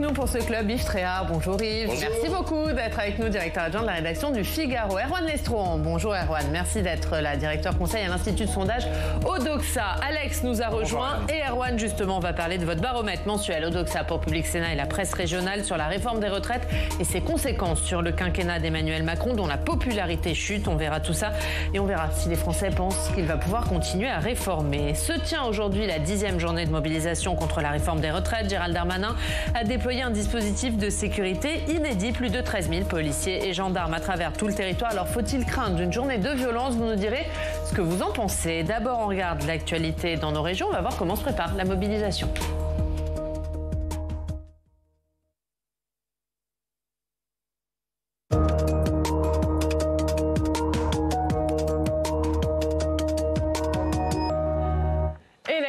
nous pour ce club Yves Tréhard. Bonjour Yves. Bonjour. Merci beaucoup d'être avec nous, directeur adjoint de la rédaction du Figaro. Erwan Lestron. Bonjour Erwan. Merci d'être là, directeur conseil à l'Institut de sondage Odoxa. Alex nous a rejoint et Erwan, justement, on va parler de votre baromètre mensuel Odoxa pour Public Sénat et la presse régionale sur la réforme des retraites et ses conséquences sur le quinquennat d'Emmanuel Macron, dont la popularité chute. On verra tout ça et on verra si les Français pensent qu'il va pouvoir continuer à réformer. Se tient aujourd'hui la 10e journée de mobilisation contre la réforme des retraites. Gérald Darmanin a déployé un dispositif de sécurité inédit. Plus de 13 000 policiers et gendarmes à travers tout le territoire. Alors faut-il craindre d'une journée de violence? Vous nous direz ce que vous en pensez. D'abord, on regarde l'actualité dans nos régions. On va voir comment se prépare la mobilisation.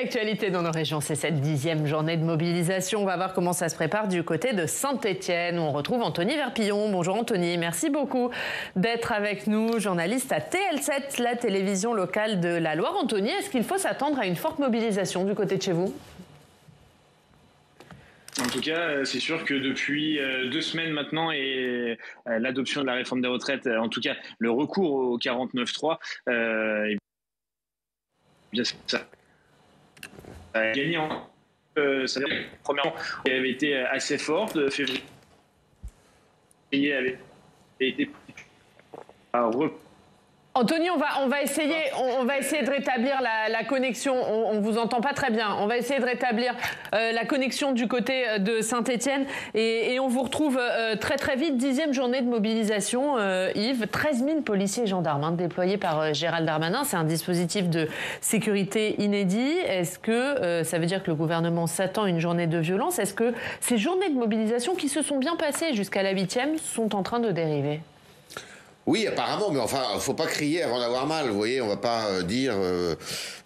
L'actualité dans nos régions, c'est cette 10e journée de mobilisation. On va voir comment ça se prépare du côté de Saint-Étienne, où on retrouve Anthony Verpillon. Bonjour Anthony, merci beaucoup d'être avec nous, journaliste à TL7, la télévision locale de la Loire. Anthony, est-ce qu'il faut s'attendre à une forte mobilisation du côté de chez vous? En tout cas, c'est sûr que depuis 2 semaines maintenant et l'adoption de la réforme des retraites, en tout cas le recours au 49.3, ça gagnant. Premièrement, elle avait été assez forte. Février avait été Anthony, on va essayer de rétablir la connexion. On vous entend pas très bien. On va essayer de rétablir la connexion du côté de Saint-Étienne et on vous retrouve très très vite. 10e journée de mobilisation, Yves. 13 000 policiers et gendarmes déployés par Gérald Darmanin. C'est un dispositif de sécurité inédit. Est-ce que ça veut dire que le gouvernement s'attend à une journée de violence? Est-ce que ces journées de mobilisation qui se sont bien passées jusqu'à la 8e sont en train de dériver? Oui, apparemment, mais enfin, faut pas crier avant d'avoir mal. Vous voyez, on va pas dire.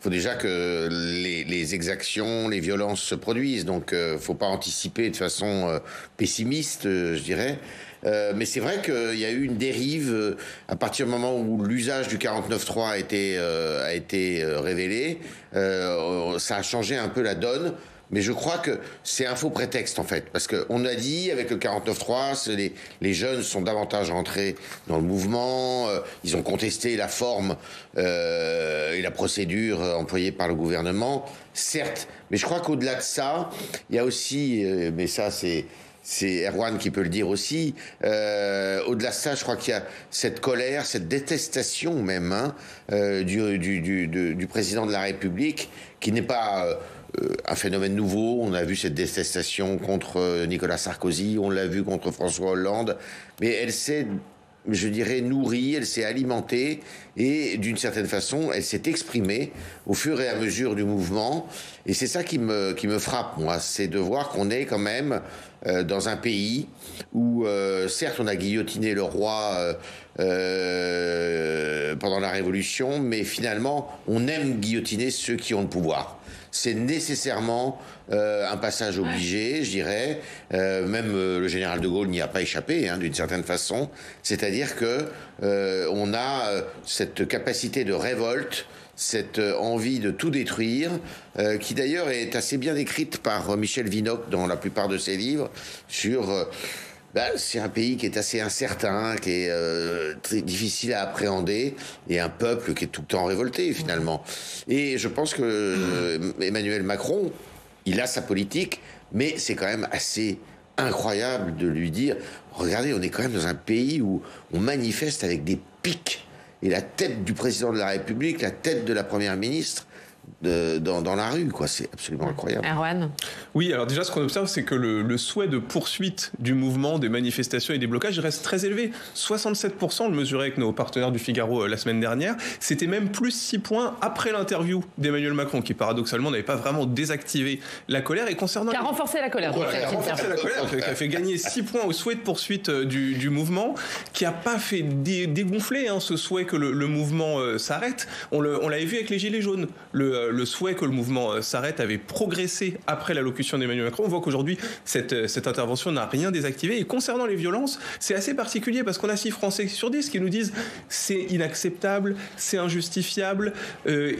Faut déjà que les exactions, les violences se produisent. Donc, faut pas anticiper de façon pessimiste, je dirais. Mais c'est vrai qu'il y a eu une dérive à partir du moment où l'usage du 49.3 a été révélé. Ça a changé un peu la donne. Mais je crois que c'est un faux prétexte, en fait. Parce qu'on a dit, avec le 49.3, les jeunes sont davantage entrés dans le mouvement. Ils ont contesté la forme et la procédure employée par le gouvernement. Certes, mais je crois qu'au-delà de ça, il y a aussi... mais ça, c'est Erwan qui peut le dire aussi. Au-delà de ça, je crois qu'il y a cette colère, cette détestation même du président de la République, qui n'est pas... un phénomène nouveau. On a vu cette détestation contre Nicolas Sarkozy, on l'a vu contre François Hollande, mais elle s'est, je dirais, nourrie, elle s'est alimentée et d'une certaine façon, elle s'est exprimée au fur et à mesure du mouvement. Et c'est ça qui me frappe, moi, c'est de voir qu'on est quand même dans un pays où, certes, on a guillotiné le roi pendant la Révolution, mais finalement, on aime guillotiner ceux qui ont le pouvoir. C'est nécessairement un passage obligé, je dirais. Même le général de Gaulle n'y a pas échappé, d'une certaine façon. C'est-à-dire que on a cette capacité de révolte, cette envie de tout détruire, qui d'ailleurs est assez bien décrite par Michel Vinocq dans la plupart de ses livres, sur... c'est un pays qui est assez incertain, qui est très difficile à appréhender, et un peuple qui est tout le temps révolté, finalement. Et je pense que Emmanuel Macron, il a sa politique, mais c'est quand même assez incroyable de lui dire « Regardez, on est quand même dans un pays où on manifeste avec des pics, et la tête du président de la République, la tête de la première ministre, dans la rue, quoi. C'est absolument incroyable. Erwan. Oui, alors déjà, ce qu'on observe, c'est que le souhait de poursuite du mouvement, des manifestations et des blocages reste très élevé. 67%, on le mesurait avec nos partenaires du Figaro la semaine dernière. C'était même plus 6 points après l'interview d'Emmanuel Macron, qui paradoxalement n'avait pas vraiment désactivé la colère. Et concernant... Qui a renforcé la colère. Voilà, qui a renforcé la colère, qui a fait gagner 6 points au souhait de poursuite du mouvement, qui n'a pas fait dégonfler ce souhait que le mouvement s'arrête. On l'avait vu avec les Gilets jaunes. le souhait que le mouvement s'arrête avait progressé après l'allocution d'Emmanuel Macron. On voit qu'aujourd'hui, cette intervention n'a rien désactivé. Et concernant les violences, c'est assez particulier parce qu'on a 6 Français sur 10 qui nous disent c'est inacceptable, c'est injustifiable,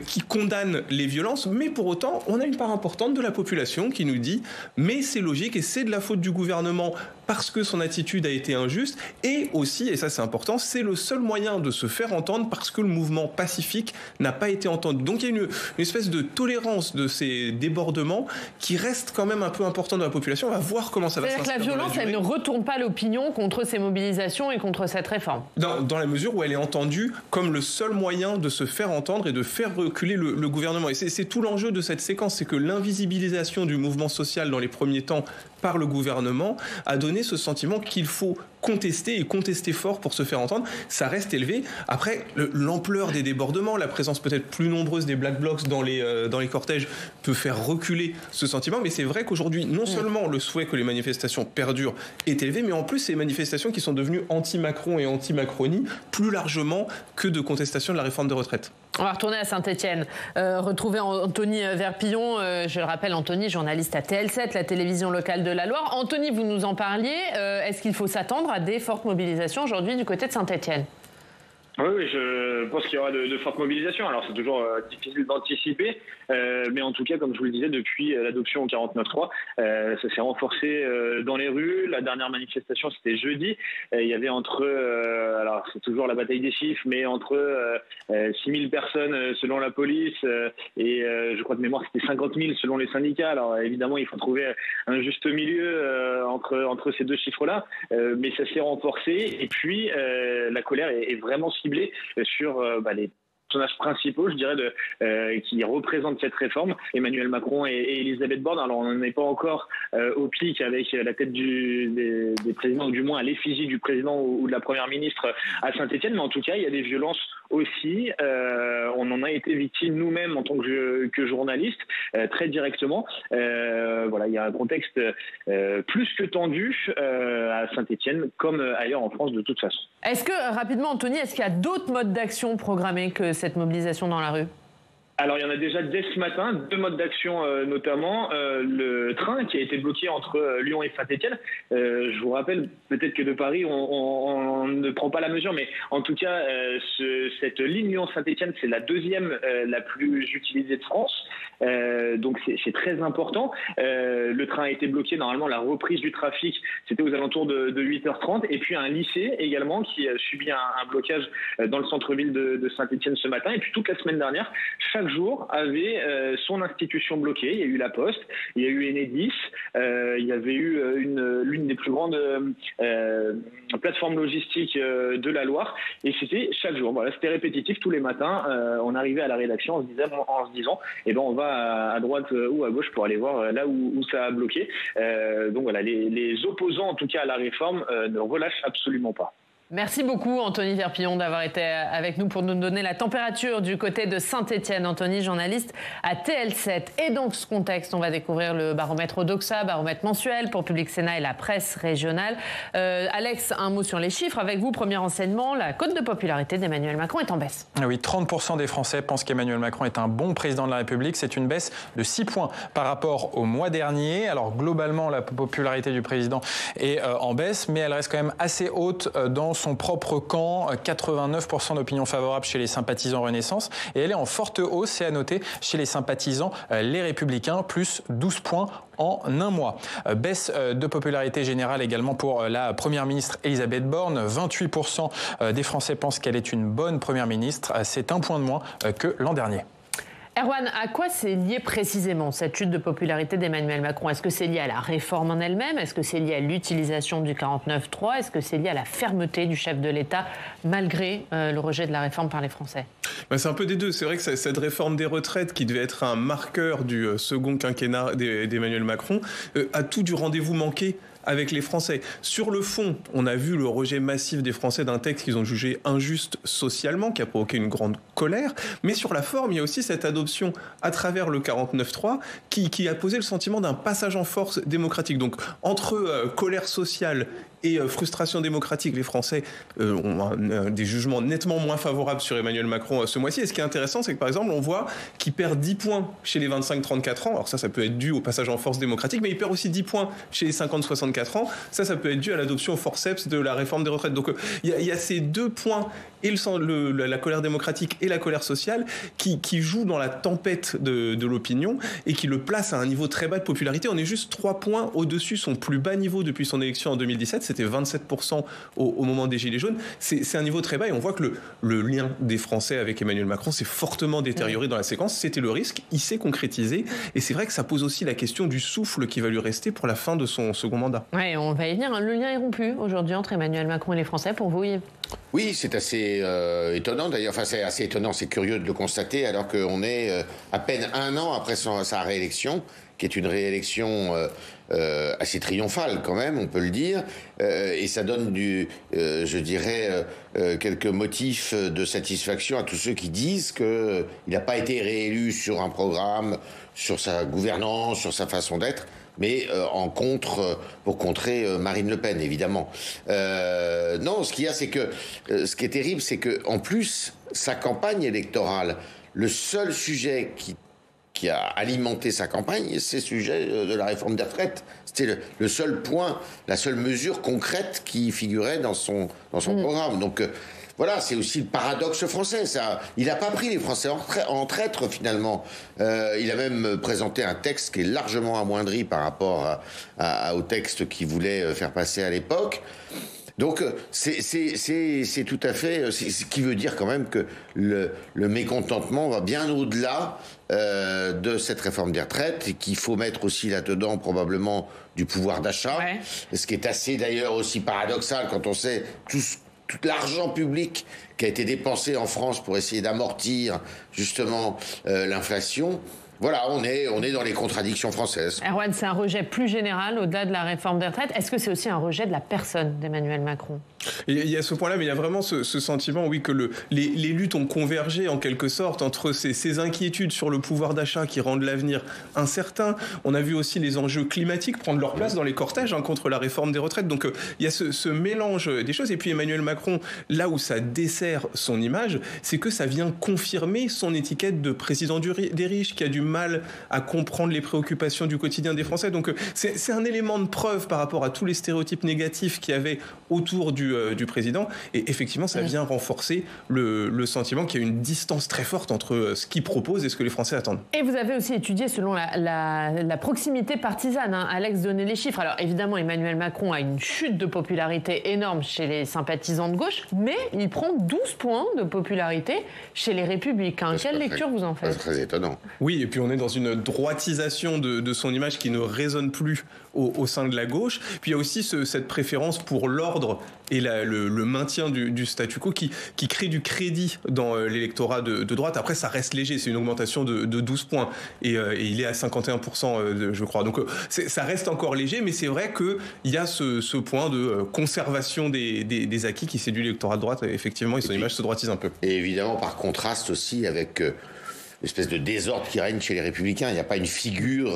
qui condamnent les violences. Mais pour autant, on a une part importante de la population qui nous dit mais c'est logique et c'est de la faute du gouvernement parce que son attitude a été injuste. Et aussi, et ça c'est important, c'est le seul moyen de se faire entendre parce que le mouvement pacifique n'a pas été entendu. Donc il y a une espèce de tolérance de ces débordements qui reste quand même un peu important dans la population. On va voir comment ça va se passer. C'est-à-dire que la violence, elle ne retourne pas l'opinion contre ces mobilisations et contre cette réforme. Dans la mesure où elle est entendue comme le seul moyen de se faire entendre et de faire reculer le gouvernement. Et c'est tout l'enjeu de cette séquence, c'est que l'invisibilisation du mouvement social dans les premiers temps par le gouvernement a donné ce sentiment qu'il faut contester et contester fort pour se faire entendre. Ça reste élevé. Après, l'ampleur des débordements, la présence peut-être plus nombreuse des Black Blocs dans les cortèges peut faire reculer ce sentiment. Mais c'est vrai qu'aujourd'hui, non seulement le souhait que les manifestations perdurent est élevé, mais en plus, ces manifestations qui sont devenues anti-Macron et anti-Macronie plus largement que de contestation de la réforme des retraites. On va retourner à Saint-Etienne, retrouver Anthony Verpillon. Je le rappelle, Anthony, journaliste à TL7, la télévision locale de la Loire. Anthony, vous nous en parliez. Est-ce qu'il faut s'attendre à des fortes mobilisations aujourd'hui du côté de Saint-Etienne ? Oui, je pense qu'il y aura de fortes mobilisations. Alors, c'est toujours difficile d'anticiper, mais en tout cas, comme je vous le disais, depuis l'adoption au 49.3, ça s'est renforcé dans les rues. La dernière manifestation, c'était jeudi. Il y avait alors c'est toujours la bataille des chiffres, mais entre 6 000 personnes selon la police et je crois de mémoire c'était 50 000 selon les syndicats. Alors évidemment, il faut trouver un juste milieu entre ces deux chiffres-là, mais ça s'est renforcé. Et puis, la colère est vraiment ciblée sur les personnages principaux, je dirais, qui représentent cette réforme, Emmanuel Macron et Elisabeth Borne. Alors, on n'en est pas encore au pic avec la tête des présidents, ou du moins à l'effigie du président ou de la première ministre à Saint-Etienne, mais en tout cas, il y a des violences aussi. On en a été victime nous-mêmes en tant que journalistes, très directement. Il y a un contexte plus que tendu à Saint-Etienne, comme ailleurs en France de toute façon. Est-ce que, rapidement, Anthony, est-ce qu'il y a d'autres modes d'action programmés que cette mobilisation dans la rue ? Alors, il y en a déjà dès ce matin, 2 modes d'action notamment. Le train qui a été bloqué entre Lyon et Saint-Etienne. Je vous rappelle, peut-être que de Paris, on ne prend pas la mesure, mais en tout cas, cette ligne Lyon-Saint-Etienne, c'est la 2e la plus utilisée de France. Donc, c'est très important. Le train a été bloqué. Normalement, la reprise du trafic, c'était aux alentours de 8h30. Et puis, un lycée également qui a subi un blocage dans le centre-ville de Saint-Etienne ce matin. Et puis, toute la semaine dernière, chaque jour avait son institution bloquée. Il y a eu la Poste, il y a eu Enedis, il y avait eu l'une des plus grandes plateformes logistiques de la Loire, et c'était chaque jour. Voilà, c'était répétitif tous les matins. On arrivait à la rédaction en se disant on va à droite ou à gauche pour aller voir là où ça a bloqué. Donc voilà, les opposants en tout cas à la réforme ne relâchent absolument pas. Merci beaucoup Anthony Verpillon d'avoir été avec nous pour nous donner la température du côté de Saint-Etienne. Anthony, journaliste à TL7. Et dans ce contexte, on va découvrir le baromètre Odoxa, baromètre mensuel pour Public Sénat et la presse régionale. Alex, un mot sur les chiffres. Avec vous, premier renseignement, la cote de popularité d'Emmanuel Macron est en baisse. Oui, 30% des Français pensent qu'Emmanuel Macron est un bon président de la République. C'est une baisse de 6 points par rapport au mois dernier. Alors globalement, la popularité du président est en baisse, mais elle reste quand même assez haute dans son propre camp, 89% d'opinion favorable chez les sympathisants Renaissance, et elle est en forte hausse, c'est à noter, chez les sympathisants Les Républicains, plus 12 points en un mois. Baisse de popularité générale également pour la première ministre Elisabeth Borne, 28% des Français pensent qu'elle est une bonne première ministre, c'est un point de moins que l'an dernier. Erwan, à quoi c'est lié précisément cette chute de popularité d'Emmanuel Macron ? Est-ce que c'est lié à la réforme en elle-même ? Est-ce que c'est lié à l'utilisation du 49.3 ? Est-ce que c'est lié à la fermeté du chef de l'État malgré le rejet de la réforme par les Français ? C'est un peu des deux. C'est vrai que cette réforme des retraites qui devait être un marqueur du second quinquennat d'Emmanuel Macron a tout du rendez-vous manqué avec les Français. Sur le fond, on a vu le rejet massif des Français d'un texte qu'ils ont jugé injuste socialement, qui a provoqué une grande colère. Mais sur la forme, il y a aussi cette adoption à travers le 49.3 qui a posé le sentiment d'un passage en force démocratique. Donc, entre colère sociale et frustration démocratique. Les Français ont des jugements nettement moins favorables sur Emmanuel Macron ce mois-ci. Et ce qui est intéressant, c'est que par exemple, on voit qu'il perd 10 points chez les 25-34 ans. Alors ça peut être dû au passage en force démocratique, mais il perd aussi 10 points chez les 50-64 ans. Ça peut être dû à l'adoption au forceps de la réforme des retraites. Donc il y a ces deux points, et la colère démocratique et la colère sociale, qui jouent dans la tempête de l'opinion et qui le placent à un niveau très bas de popularité. On est juste 3 points au-dessus son plus bas niveau depuis son élection en 2017. C'était 27% au moment des Gilets jaunes. C'est un niveau très bas et on voit que le lien des Français avec Emmanuel Macron s'est fortement détérioré dans la séquence. C'était le risque, il s'est concrétisé et c'est vrai que ça pose aussi la question du souffle qui va lui rester pour la fin de son second mandat. Ouais, on va y venir. Le lien est rompu aujourd'hui entre Emmanuel Macron et les Français pour vous, Yves? Oui, c'est assez étonnant d'ailleurs. Enfin, c'est assez étonnant, c'est curieux de le constater alors qu'on est à peine 1 an après sa réélection, qui est une réélection assez triomphale quand même, on peut le dire, et ça donne je dirais, quelques motifs de satisfaction à tous ceux qui disent qu'il n'a pas été réélu sur un programme, sur sa gouvernance, sur sa façon d'être, mais pour contrer Marine Le Pen, évidemment. Non, ce qu'il y a, c'est que ce qui est terrible, c'est que en plus, sa campagne électorale, le seul sujet qui a alimenté sa campagne, c'est le sujet de la réforme des retraites. C'était le seul point, la seule mesure concrète qui figurait dans son programme. Donc voilà, c'est aussi le paradoxe français. Il n'a pas pris les Français en traître, finalement. Il a même présenté un texte qui est largement amoindri par rapport au texte qu'il voulait faire passer à l'époque. Donc c'est tout à fait ce qui veut dire quand même que le mécontentement va bien au-delà de cette réforme des retraites et qu'il faut mettre aussi là-dedans probablement du pouvoir d'achat, ce qui est assez d'ailleurs aussi paradoxal quand on sait tout l'argent public qui a été dépensé en France pour essayer d'amortir justement l'inflation. Voilà, on est dans les contradictions françaises. Erwan, c'est un rejet plus général au-delà de la réforme des retraites. Est-ce que c'est aussi un rejet de la personne d'Emmanuel Macron ? Il y a ce point-là, mais il y a vraiment ce sentiment, oui, que les luttes ont convergé en quelque sorte entre ces inquiétudes sur le pouvoir d'achat qui rendent l'avenir incertain. On a vu aussi les enjeux climatiques prendre leur place dans les cortèges contre la réforme des retraites. Donc il y a ce mélange des choses. Et puis Emmanuel Macron, là où ça dessert son image, c'est que ça vient confirmer son étiquette de président des riches qui a du mal à comprendre les préoccupations du quotidien des Français. Donc c'est un élément de preuve par rapport à tous les stéréotypes négatifs qu'il y avait autour du président. Et effectivement, ça vient renforcer le sentiment qu'il y a une distance très forte entre ce qu'il propose et ce que les Français attendent. Et vous avez aussi étudié selon la proximité partisane. Alex donnait les chiffres. Alors évidemment, Emmanuel Macron a une chute de popularité énorme chez les sympathisants de gauche, mais il prend 12 points de popularité chez les Républicains. Quelle lecture vous en faites ? C'est très étonnant. Oui, et puis on est dans une droitisation de son image qui ne résonne plus au sein de la gauche. Puis il y a aussi cette préférence pour l'ordre et le maintien du statu quo qui crée du crédit dans l'électorat de droite. Après, ça reste léger, c'est une augmentation de 12 points et il est à 51%, je crois. Donc ça reste encore léger, mais c'est vrai qu'il y a ce point de conservation des acquis qui séduit l'électorat de droite, effectivement, et son image se droitise un peu. Et évidemment, par contraste aussi avec l'espèce de désordre qui règne chez les Républicains. Il n'y a pas une figure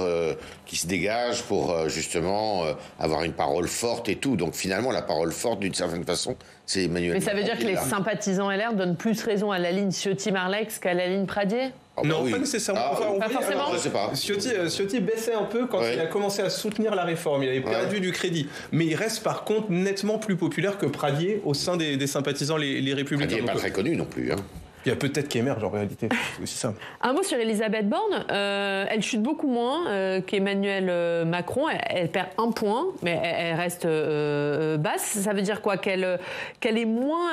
qui se dégage pour justement avoir une parole forte et tout. Donc finalement, la parole forte, d'une certaine façon, c'est Emmanuel Macron. Mais ça veut dire que les sympathisants LR donnent plus raison à la ligne Ciotti-Marlex qu'à la ligne Pradier ? Non, pas nécessairement. Pas forcément. Je sais pas. Ciotti baissait un peu quand il a commencé à soutenir la réforme. Il avait perdu du crédit. Mais il reste par contre nettement plus populaire que Pradier au sein des sympathisants les Républicains. Pradier n'est pas très connu non plus. Il y a peut-être qui émerge en réalité, c'est aussi ça. Un mot sur Elisabeth Borne. Elle chute beaucoup moins qu'Emmanuel Macron. Elle perd 1 point, mais elle reste basse. Ça veut dire quoi ? Qu'elle est moins,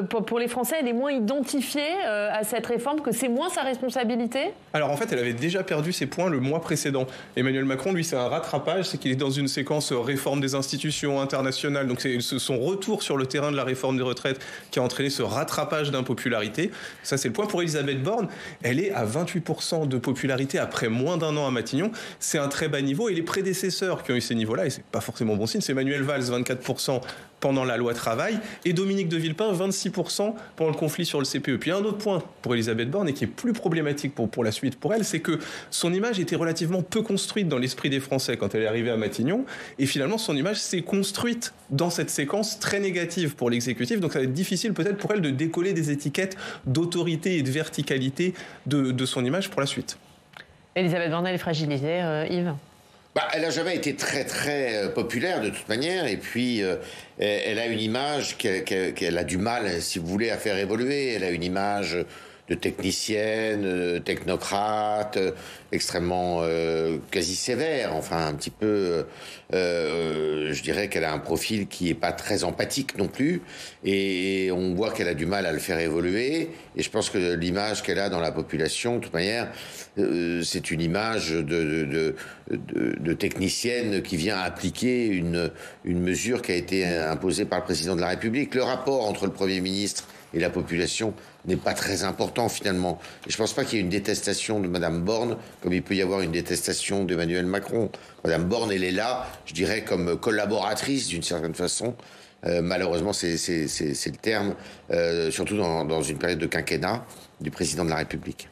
pour les Français, elle est moins identifiée à cette réforme, que c'est moins sa responsabilité ? Alors en fait, elle avait déjà perdu ses points le mois précédent. Emmanuel Macron, lui, c'est un rattrapage, c'est qu'il est dans une séquence réforme des institutions internationales. Donc c'est son retour sur le terrain de la réforme des retraites qui a entraîné ce rattrapage d'impopularité. Ça, c'est le point. Pour Elisabeth Borne, elle est à 28% de popularité après moins d'un an à Matignon. C'est un très bas niveau. Et les prédécesseurs qui ont eu ces niveaux-là, et c'est pas forcément bon signe, c'est Manuel Valls, 24% pendant la loi travail, et Dominique de Villepin, 26% pendant le conflit sur le CPE. Puis un autre point pour Elisabeth Borne, et qui est plus problématique pour la suite pour elle, c'est que son image était relativement peu construite dans l'esprit des Français quand elle est arrivée à Matignon, et finalement son image s'est construite dans cette séquence très négative pour l'exécutif, donc ça va être difficile peut-être pour elle de décoller des étiquettes d'autorité et de verticalité de son image pour la suite. Elisabeth Borne, elle est fragilisée, Yves ? Elle n'a jamais été très très populaire de toute manière, et puis elle a une image qu'elle a du mal, si vous voulez, à faire évoluer. Elle a une image de technicienne, technocrate, extrêmement quasi sévère, enfin un petit peu, je dirais qu'elle a un profil qui n'est pas très empathique non plus, et on voit qu'elle a du mal à le faire évoluer, et je pense que l'image qu'elle a dans la population, de toute manière, c'est une image de technicienne qui vient appliquer une mesure qui a été imposée par le président de la République. Le rapport entre le Premier ministre et la population n'est pas très important finalement. Et je ne pense pas qu'il y ait une détestation de Madame Borne comme il peut y avoir une détestation d'Emmanuel Macron. Madame Borne, elle est là, je dirais, comme collaboratrice d'une certaine façon. Malheureusement, c'est le terme, surtout dans une période de quinquennat du président de la République.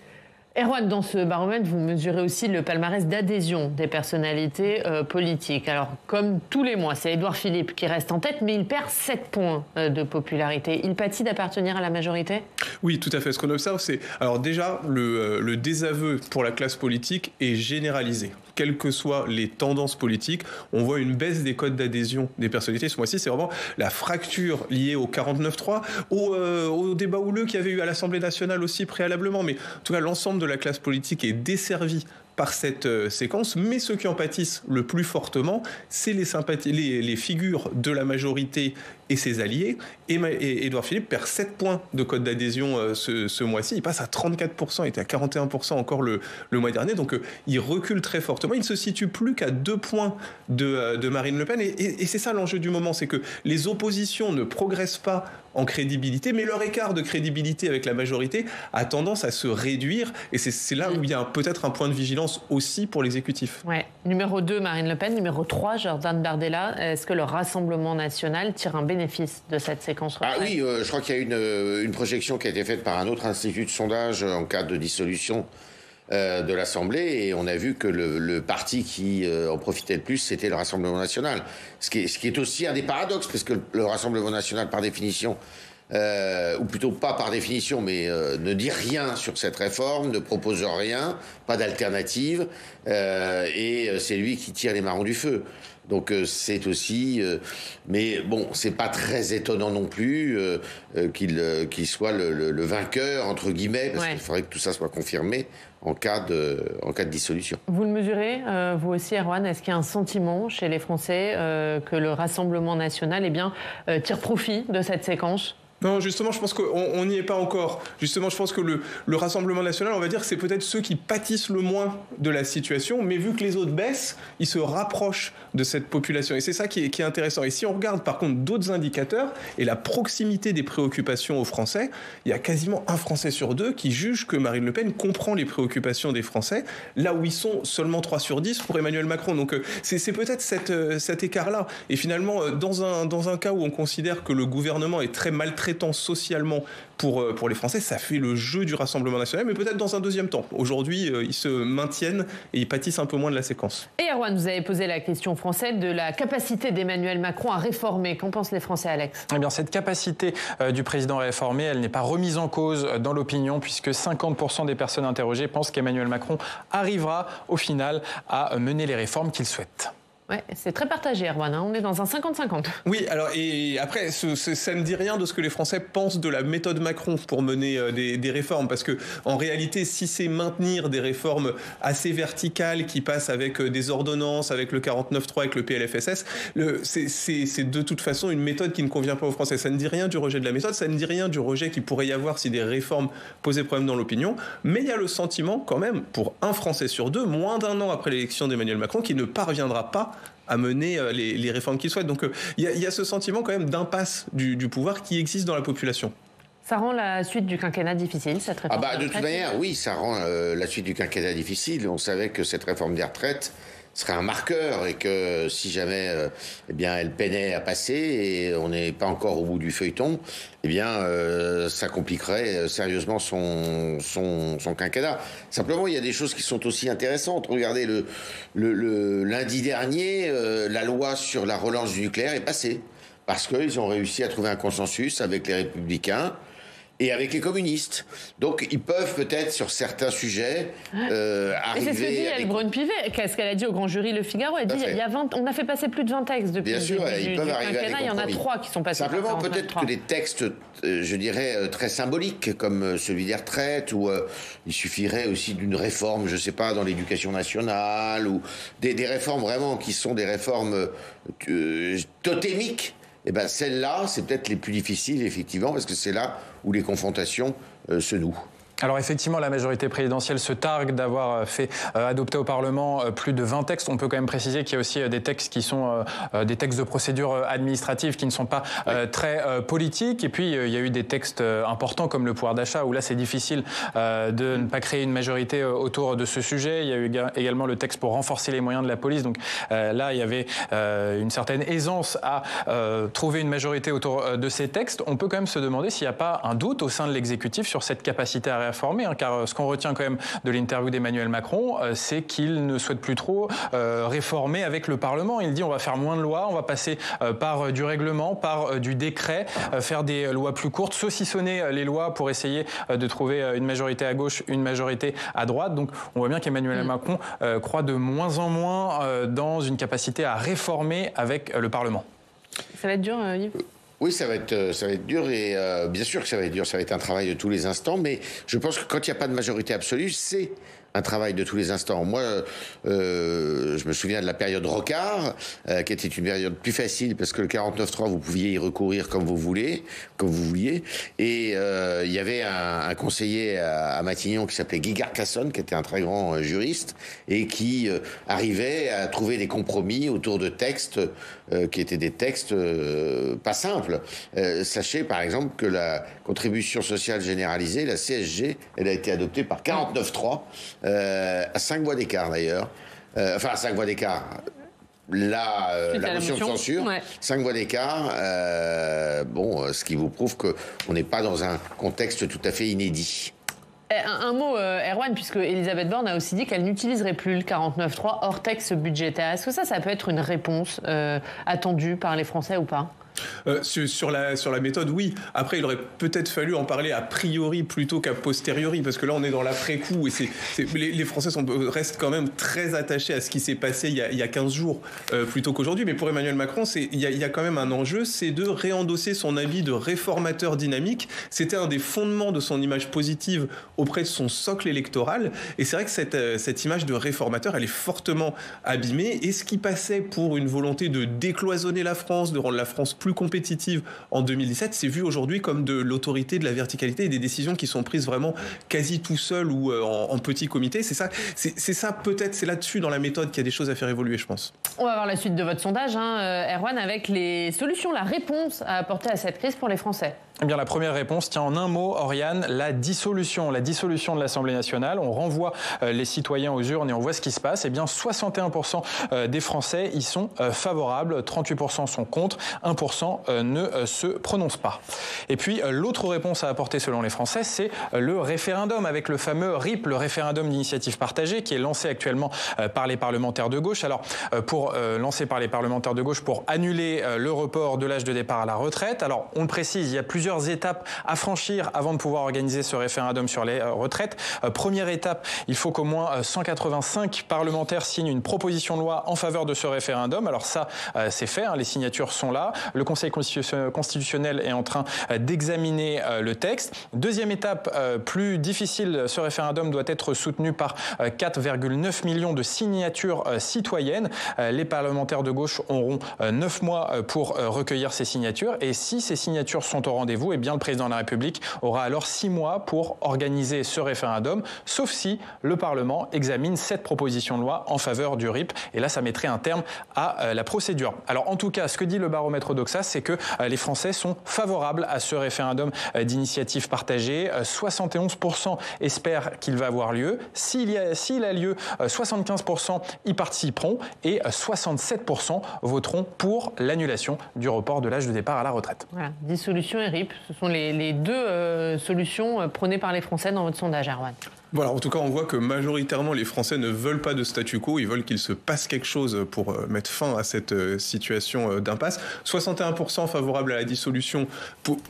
Erwan, dans ce baromètre, vous mesurez aussi le palmarès d'adhésion des personnalités politiques. Alors, comme tous les mois, c'est Édouard Philippe qui reste en tête, mais il perd 7 points de popularité. Il pâtit d'appartenir à la majorité ? Oui, tout à fait. Ce qu'on observe, c'est... Alors déjà, le désaveu pour la classe politique est généralisé. Quelles que soient les tendances politiques, on voit une baisse des codes d'adhésion des personnalités. Ce mois-ci, c'est vraiment la fracture liée au 49.3, au débat houleux qu'il y avait eu à l'Assemblée nationale aussi préalablement. Mais en tout cas, l'ensemble de la classe politique est desservie par cette séquence, mais ceux qui en pâtissent le plus fortement, c'est les figures de la majorité et ses alliés. Et Édouard Philippe perd 7 points de code d'adhésion ce mois-ci. Il passe à 34%, il était à 41% encore le mois dernier, donc il recule très fortement. Il ne se situe plus qu'à 2 points de Marine Le Pen, et c'est ça l'enjeu du moment, c'est que les oppositions ne progressent pas en crédibilité, mais leur écart de crédibilité avec la majorité a tendance à se réduire, et c'est là où il y a peut-être un point de vigilance aussi pour l'exécutif. Ouais. Numéro 2, Marine Le Pen. Numéro 3, Jordan Bardella. Est-ce que le Rassemblement national tire un bénéfice de cette séquence retraite ? Oui, je crois qu'il y a une projection qui a été faite par un autre institut de sondage en cas de dissolution de l'Assemblée, et on a vu que le parti qui en profitait le plus, c'était le Rassemblement national. Ce qui est aussi un des paradoxes, parce que le Rassemblement national, par définition, ou plutôt pas par définition, mais ne dit rien sur cette réforme, ne propose rien, pas d'alternative, et c'est lui qui tire les marrons du feu. Donc c'est aussi... mais bon, c'est pas très étonnant non plus qu'il soit le vainqueur, entre guillemets, parce qu'il faudrait que tout ça soit confirmé en cas de dissolution. Vous le mesurez, vous aussi, Erwan, est-ce qu'il y a un sentiment chez les Français que le Rassemblement national tire profit de cette séquence ? Non, justement, je pense qu'on n'y est pas encore. Justement, je pense que le Rassemblement national, on va dire que c'est peut-être ceux qui pâtissent le moins de la situation, mais vu que les autres baissent, ils se rapprochent de cette population. Et c'est ça qui est intéressant. Et si on regarde, par contre, d'autres indicateurs et la proximité des préoccupations aux Français, il y a quasiment un Français sur 2 qui juge que Marine Le Pen comprend les préoccupations des Français, là où ils sont seulement 3 sur 10 pour Emmanuel Macron. Donc, c'est peut-être cet écart-là. Et finalement, dans un cas où on considère que le gouvernement est très maltraité socialement pour les Français, ça fait le jeu du Rassemblement national, mais peut-être dans un deuxième temps. Aujourd'hui, ils se maintiennent et ils pâtissent un peu moins de la séquence. Et Erwan, vous avez posé la question française de la capacité d'Emmanuel Macron à réformer. Qu'en pensent les Français, Alex ? Eh bien, cette capacité du président à réformer, elle n'est pas remise en cause dans l'opinion, puisque 50% des personnes interrogées pensent qu'Emmanuel Macron arrivera au final à mener les réformes qu'il souhaite. Ouais, c'est très partagé, Erwan. On est dans un 50-50. Oui, alors, et après, ça ne dit rien de ce que les Français pensent de la méthode Macron pour mener des réformes. Parce que, en réalité, si c'est maintenir des réformes assez verticales qui passent avec des ordonnances, avec le 49.3, avec le PLFSS, c'est de toute façon une méthode qui ne convient pas aux Français. Ça ne dit rien du rejet de la méthode, ça ne dit rien du rejet qu'il pourrait y avoir si des réformes posaient problème dans l'opinion. Mais il y a le sentiment, quand même, pour un Français sur 2, moins d'un an après l'élection d'Emmanuel Macron, qui ne parviendra pas à mener les réformes qu'il souhaite. Donc il y a ce sentiment quand même d'impasse du pouvoir qui existe dans la population. Ça rend la suite du quinquennat difficile, cette réforme de toute manière, oui, ça rend la suite du quinquennat difficile. On savait que cette réforme des retraites serait un marqueur et que si jamais elle peinait à passer et on n'est pas encore au bout du feuilleton, ça compliquerait sérieusement son quinquennat. Simplement, il y a des choses qui sont aussi intéressantes. Regardez, le lundi dernier, la loi sur la relance du nucléaire est passée parce qu'ils ont réussi à trouver un consensus avec les Républicains et avec les communistes. Donc, ils peuvent peut-être, sur certains sujets, arriver... Et c'est ce que dit Yael Braun-Pivet, qu'est-ce qu'elle a dit au Grand Jury Le Figaro. Elle dit, on a fait passer plus de 20 textes depuis Bien sûr, ils peuvent arriver à des compromis. Il y en a 3 qui sont passés. Simplement, peut-être que des textes, je dirais, très symboliques, comme celui des retraites, où il suffirait aussi d'une réforme, je ne sais pas, dans l'éducation nationale, ou des réformes vraiment qui sont des réformes totémiques. Celles-là, c'est peut-être les plus difficiles, effectivement, parce que c'est là où les confrontations se nouent. Alors effectivement, la majorité présidentielle se targue d'avoir fait adopter au Parlement plus de 20 textes. On peut quand même préciser qu'il y a aussi des textes qui sont des textes de procédure administrative qui ne sont pas très politiques. Et puis, il y a eu des textes importants comme le pouvoir d'achat, où là, c'est difficile de ne pas créer une majorité autour de ce sujet. Il y a eu également le texte pour renforcer les moyens de la police. Donc là, il y avait une certaine aisance à trouver une majorité autour de ces textes. On peut quand même se demander s'il n'y a pas un doute au sein de l'exécutif sur cette capacité à réformer, car ce qu'on retient quand même de l'interview d'Emmanuel Macron, c'est qu'il ne souhaite plus trop réformer avec le Parlement. Il dit on va faire moins de lois, on va passer par du règlement, par du décret, faire des lois plus courtes, saucissonner les lois pour essayer de trouver une majorité à gauche, une majorité à droite. Donc on voit bien qu'Emmanuel Macron croit de moins en moins dans une capacité à réformer avec le Parlement. Ça va être dur, Yves ? Oui, ça va être dur et bien sûr que ça va être dur, ça va être un travail de tous les instants, mais je pense que quand il n'y a pas de majorité absolue, c'est un travail de tous les instants. Moi, je me souviens de la période Rocard, qui était une période plus facile parce que le 49.3, vous pouviez y recourir comme vous vouliez. Et il y avait un conseiller à Matignon qui s'appelait Guy Carcassonne, qui était un très grand juriste et qui arrivait à trouver des compromis autour de textes qui étaient des textes pas simples. Sachez par exemple que la contribution sociale généralisée, la CSG, elle a été adoptée par 49.3. À 5 voix d'écart d'ailleurs, à 5 voix d'écart, la motion de censure, 5 voix d'écart, ce qui vous prouve qu'on n'est pas dans un contexte tout à fait inédit. Un mot, Erwan, puisque Elisabeth Borne a aussi dit qu'elle n'utiliserait plus le 49.3 hors texte budgétaire. Est-ce que ça peut être une réponse attendue par les Français ou pas ? Sur la méthode, oui. Après, il aurait peut-être fallu en parler a priori plutôt qu'à posteriori, parce que là, on est dans l'après-coup et les Français restent quand même très attachés à ce qui s'est passé il y a 15 jours plutôt qu'aujourd'hui. Mais pour Emmanuel Macron, il y a quand même un enjeu, c'est de réendosser son habit de réformateur dynamique. C'était un des fondements de son image positive auprès de son socle électoral. Et c'est vrai que cette image de réformateur, elle est fortement abîmée. Et ce qui passait pour une volonté de décloisonner la France, de rendre la France plus compétitive en 2017, c'est vu aujourd'hui comme de l'autorité, de la verticalité et des décisions qui sont prises vraiment quasi tout seul ou en petit comité. C'est ça peut-être, c'est là-dessus dans la méthode qu'il y a des choses à faire évoluer, je pense. On va voir la suite de votre sondage, Erwan, avec les solutions, la réponse à apporter à cette crise pour les Français. Eh bien, la première réponse tient en un mot, Oriane, la dissolution de l'Assemblée nationale. On renvoie les citoyens aux urnes et on voit ce qui se passe. Eh bien, 61% des Français y sont favorables, 38% sont contre, 1% ne se prononcent pas. Et puis, l'autre réponse à apporter selon les Français, c'est le référendum, avec le fameux RIP, le référendum d'initiative partagée, qui est lancé actuellement par les parlementaires de gauche. Alors, lancé par les parlementaires de gauche pour annuler le report de l'âge de départ à la retraite. Alors, on le précise, il y a plusieurs étapes à franchir avant de pouvoir organiser ce référendum sur les retraites. Première étape, il faut qu'au moins 185 parlementaires signent une proposition de loi en faveur de ce référendum. Alors ça, c'est fait, les signatures sont là. Le Conseil constitutionnel est en train d'examiner le texte. Deuxième étape, plus difficile, ce référendum doit être soutenu par 4,9 millions de signatures citoyennes. Les parlementaires de gauche auront 9 mois pour recueillir ces signatures. Et si ces signatures sont au rendez-vous, eh bien, le président de la République aura alors 6 mois pour organiser ce référendum, sauf si le Parlement examine cette proposition de loi en faveur du RIP. Et là, ça mettrait un terme à la procédure. Alors, en tout cas, ce que dit le baromètre Odoxa, c'est que les Français sont favorables à ce référendum d'initiative partagée. 71% espèrent qu'il va avoir lieu. S'il a lieu, 75% y participeront et 67% voteront pour l'annulation du report de l'âge de départ à la retraite. Voilà, dissolution et RIP, ce sont les deux solutions prônées par les Français dans votre sondage, Erwan. Voilà, en tout cas, on voit que majoritairement, les Français ne veulent pas de statu quo. Ils veulent qu'il se passe quelque chose pour mettre fin à cette situation d'impasse. 61% favorables à la dissolution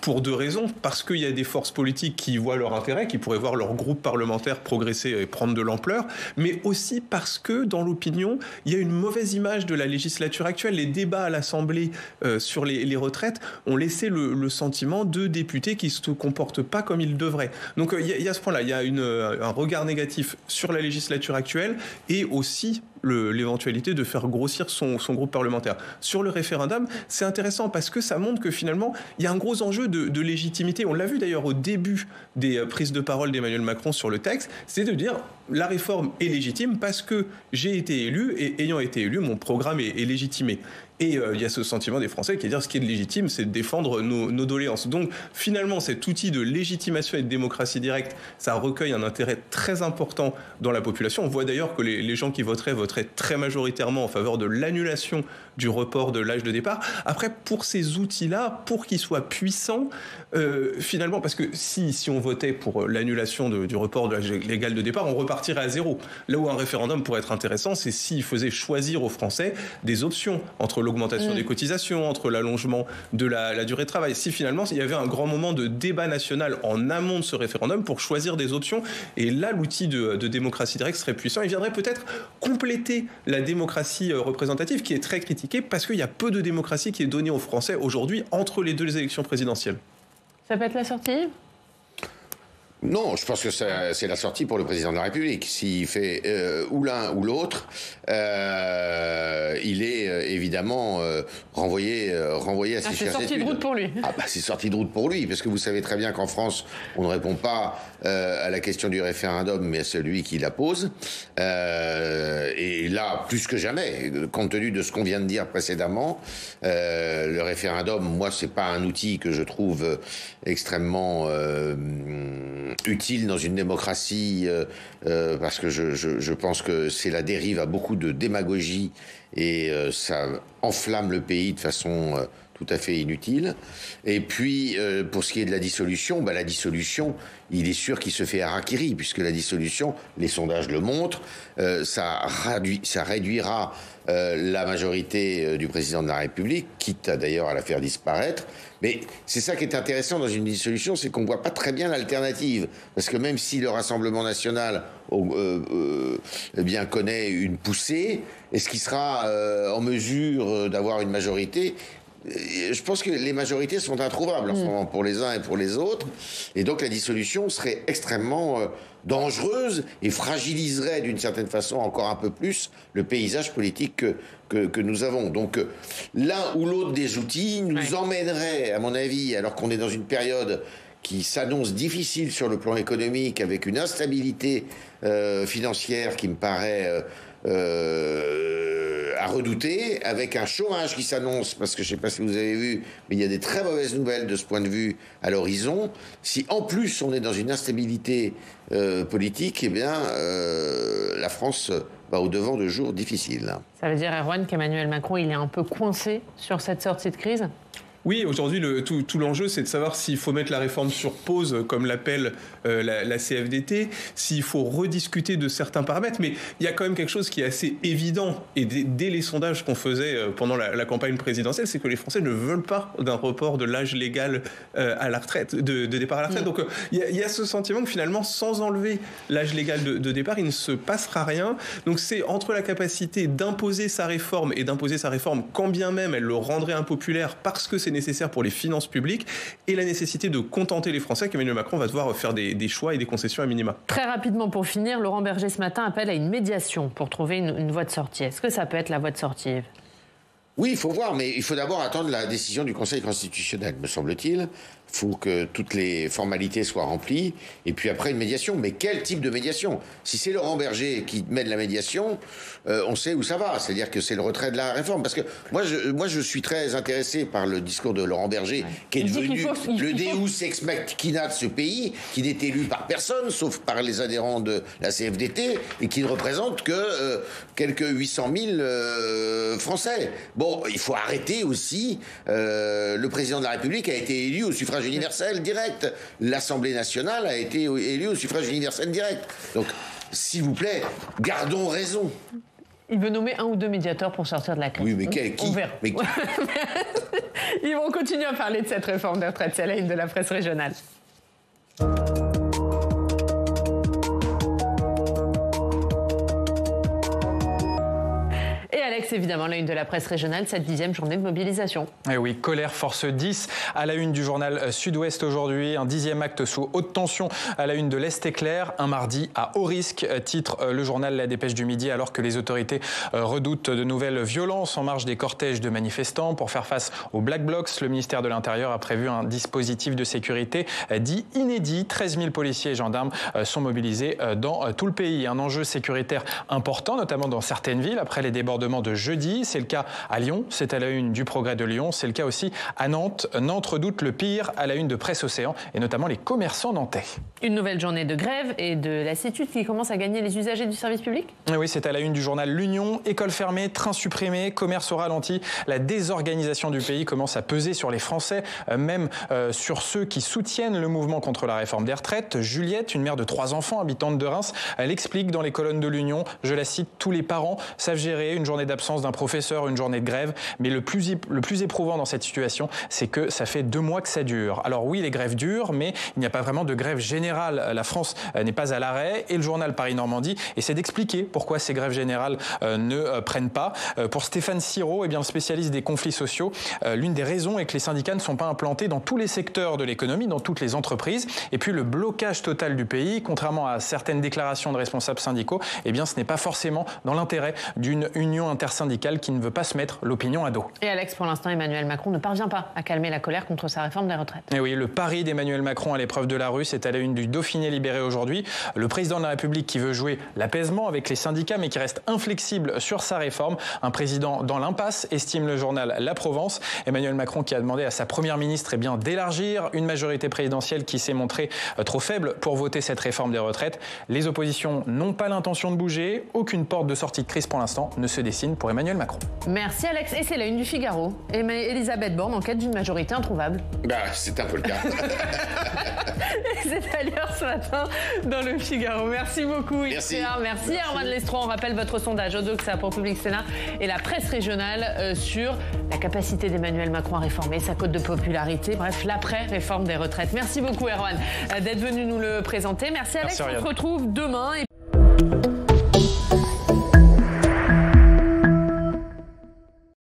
pour deux raisons. Parce qu'il y a des forces politiques qui voient leur intérêt, qui pourraient voir leur groupe parlementaire progresser et prendre de l'ampleur. Mais aussi parce que, dans l'opinion, il y a une mauvaise image de la législature actuelle. Les débats à l'Assemblée sur les retraites ont laissé le sentiment de députés qui ne se comportent pas comme ils devraient. Donc, il y a ce point-là. Il y a un regard négatif sur la législature actuelle et aussi l'éventualité de faire grossir son groupe parlementaire. Sur le référendum, c'est intéressant parce que ça montre que finalement, il y a un gros enjeu de légitimité. On l'a vu d'ailleurs au début des prises de parole d'Emmanuel Macron sur le texte, c'est de dire la réforme est légitime parce que j'ai été élu et ayant été élu, mon programme est légitimé. Et il y a ce sentiment des Français qui est de dire ce qui est légitime, c'est de défendre nos doléances. Donc finalement, cet outil de légitimation et de démocratie directe, ça recueille un intérêt très important dans la population. On voit d'ailleurs que les gens qui voteraient très majoritairement en faveur de l'annulation du report de l'âge de départ. Après, pour ces outils-là, pour qu'ils soient puissants, finalement, parce que si on votait pour l'annulation du report de l'âge légal de départ, on repartirait à zéro. Là où un référendum pourrait être intéressant, c'est s'il faisait choisir aux Français des options entre l'augmentation des cotisations, entre l'allongement de la durée de travail. Si finalement, il y avait un grand moment de débat national en amont de ce référendum pour choisir des options, et là, l'outil de démocratie directe serait puissant. Il viendrait peut-être compléter la démocratie représentative qui est très critiquée parce qu'il y a peu de démocratie qui est donnée aux Français aujourd'hui entre les deux élections présidentielles. Ça peut être la sortie ? Non, je pense que c'est la sortie pour le président de la République. S'il fait ou l'un ou l'autre, il est évidemment renvoyé à ses chers études. C'est sortie de route pour lui. C'est sortie de route pour lui, parce que vous savez très bien qu'en France, on ne répond pas à la question du référendum, mais à celui qui la pose. Et là, plus que jamais, compte tenu de ce qu'on vient de dire précédemment, le référendum, moi, c'est pas un outil que je trouve extrêmement utile dans une démocratie, parce que je pense que c'est la dérive à beaucoup de démagogie et ça enflamme le pays de façon tout à fait inutile. Et puis, pour ce qui est de la dissolution, il est sûr qu'il se fait harakiri, puisque la dissolution, les sondages le montrent, ça réduira la majorité du président de la République, quitte d'ailleurs à la faire disparaître. Mais c'est ça qui est intéressant dans une dissolution, c'est qu'on ne voit pas très bien l'alternative. Parce que même si le Rassemblement national connaît une poussée, est-ce qu'il sera en mesure d'avoir une majorité ? Je pense que les majorités sont introuvables en ce moment pour les uns et pour les autres. Et donc la dissolution serait extrêmement dangereuse et fragiliserait d'une certaine façon encore un peu plus le paysage politique que nous avons. Donc l'un ou l'autre des outils nous emmènerait, à mon avis, alors qu'on est dans une période qui s'annonce difficile sur le plan économique, avec une instabilité financière qui me paraît à redouter, avec un chômage qui s'annonce, parce que je ne sais pas si vous avez vu, mais il y a des très mauvaises nouvelles de ce point de vue à l'horizon. Si en plus on est dans une instabilité politique, la France va au-devant de jours difficiles. Ça veut dire, Erwan, qu'Emmanuel Macron, il est un peu coincé sur cette sortie de crise ? Oui, aujourd'hui, tout l'enjeu, c'est de savoir s'il faut mettre la réforme sur pause, comme l'appelle la CFDT, s'il faut rediscuter de certains paramètres. Mais il y a quand même quelque chose qui est assez évident, et dès les sondages qu'on faisait pendant la campagne présidentielle, c'est que les Français ne veulent pas d'un report de l'âge légal à la retraite, de départ à la retraite. Donc il y a ce sentiment que finalement, sans enlever l'âge légal de départ, il ne se passera rien. Donc c'est entre la capacité d'imposer sa réforme et d'imposer sa réforme, quand bien même elle le rendrait impopulaire parce que c'est nécessaire pour les finances publiques, et la nécessité de contenter les Français, qu'Emmanuel Macron va devoir faire des choix et des concessions à minima. Très rapidement pour finir, Laurent Berger ce matin appelle à une médiation pour trouver une voie de sortie. Est-ce que ça peut être la voie de sortie, Yves ? Oui, il faut voir, mais il faut d'abord attendre la décision du Conseil constitutionnel, me semble-t-il. Il faut que toutes les formalités soient remplies, et puis après une médiation. Mais quel type de médiation? Si c'est Laurent Berger qui mène la médiation, on sait où ça va. C'est-à-dire que c'est le retrait de la réforme. Parce que moi, je suis très intéressé par le discours de Laurent Berger, qui est devenu le Deus ex machina de ce pays, qui n'est élu par personne, sauf par les adhérents de la CFDT, et qui ne représente que quelques 800 000 Français. Bon, il faut arrêter aussi. Le président de la République a été élu au suffrage universel direct. L'Assemblée nationale a été élue au suffrage universel direct. Donc, s'il vous plaît, gardons raison. Il veut nommer 1 ou 2 médiateurs pour sortir de la crise. Oui, mais qui? On verra. Mais qui? Ils vont continuer à parler de cette réforme des retraites. C'est la une de la presse régionale. Alex, évidemment, la une de la presse régionale, cette 10e journée de mobilisation. Et oui, colère force 10 à la une du journal Sud-Ouest aujourd'hui, un 10e acte sous haute tension à la une de l'Est éclair, un mardi à haut risque, titre le journal La Dépêche du Midi, alors que les autorités redoutent de nouvelles violences en marge des cortèges de manifestants. Pour faire face aux Black Blocs, le ministère de l'Intérieur a prévu un dispositif de sécurité dit inédit. 13 000 policiers et gendarmes sont mobilisés dans tout le pays. Un enjeu sécuritaire important, notamment dans certaines villes, après les débordements de jeudi. C'est le cas à Lyon, c'est à la une du Progrès de Lyon. C'est le cas aussi à Nantes. Nantes redoute le pire à la une de Presse Océan et notamment les commerçants nantais. Une nouvelle journée de grève et de lassitude qui commence à gagner les usagers du service public. Oui, c'est à la une du journal L'Union. Écoles fermées, trains supprimés, commerce au ralenti. La désorganisation du pays commence à peser sur les Français, même sur ceux qui soutiennent le mouvement contre la réforme des retraites. Juliette, une mère de 3 enfants, habitante de Reims, elle explique dans les colonnes de l'Union, je la cite, tous les parents savent gérer une journée d'absence d'un professeur, une journée de grève, mais le plus éprouvant dans cette situation, c'est que ça fait 2 mois que ça dure. Alors oui, les grèves durent, mais il n'y a pas vraiment de grève générale. La France n'est pas à l'arrêt et le journal Paris-Normandie essaie d'expliquer pourquoi ces grèves générales ne prennent pas. Pour Stéphane Sirot, le spécialiste des conflits sociaux, l'une des raisons est que les syndicats ne sont pas implantés dans tous les secteurs de l'économie, dans toutes les entreprises. Et puis le blocage total du pays, contrairement à certaines déclarations de responsables syndicaux, ce n'est pas forcément dans l'intérêt d'une union intersyndicale qui ne veut pas se mettre l'opinion à dos. Et Alex, pour l'instant, Emmanuel Macron ne parvient pas à calmer la colère contre sa réforme des retraites. Et oui, le pari d'Emmanuel Macron à l'épreuve de la rue, c'est à la une du Dauphiné libéré aujourd'hui. Le président de la République qui veut jouer l'apaisement avec les syndicats, mais qui reste inflexible sur sa réforme. Un président dans l'impasse, estime le journal La Provence. Emmanuel Macron qui a demandé à sa première ministre d'élargir une majorité présidentielle qui s'est montrée trop faible pour voter cette réforme des retraites. Les oppositions n'ont pas l'intention de bouger. Aucune porte de sortie de crise pour l'instant ne se dessine pour Emmanuel Macron. Merci Alex. Et c'est la une du Figaro. Elisabeth Borne en quête d'une majorité introuvable. C'est un peu le cas. C'est à lire ce matin dans le Figaro. Merci beaucoup. Merci. Merci Erwan Lestron. On rappelle votre sondage Odoxa pour Public Sénat et la presse régionale sur la capacité d'Emmanuel Macron à réformer sa cote de popularité. Bref, l'après-réforme des retraites. Merci beaucoup Erwan d'être venu nous le présenter. Merci Alex. On se retrouve demain.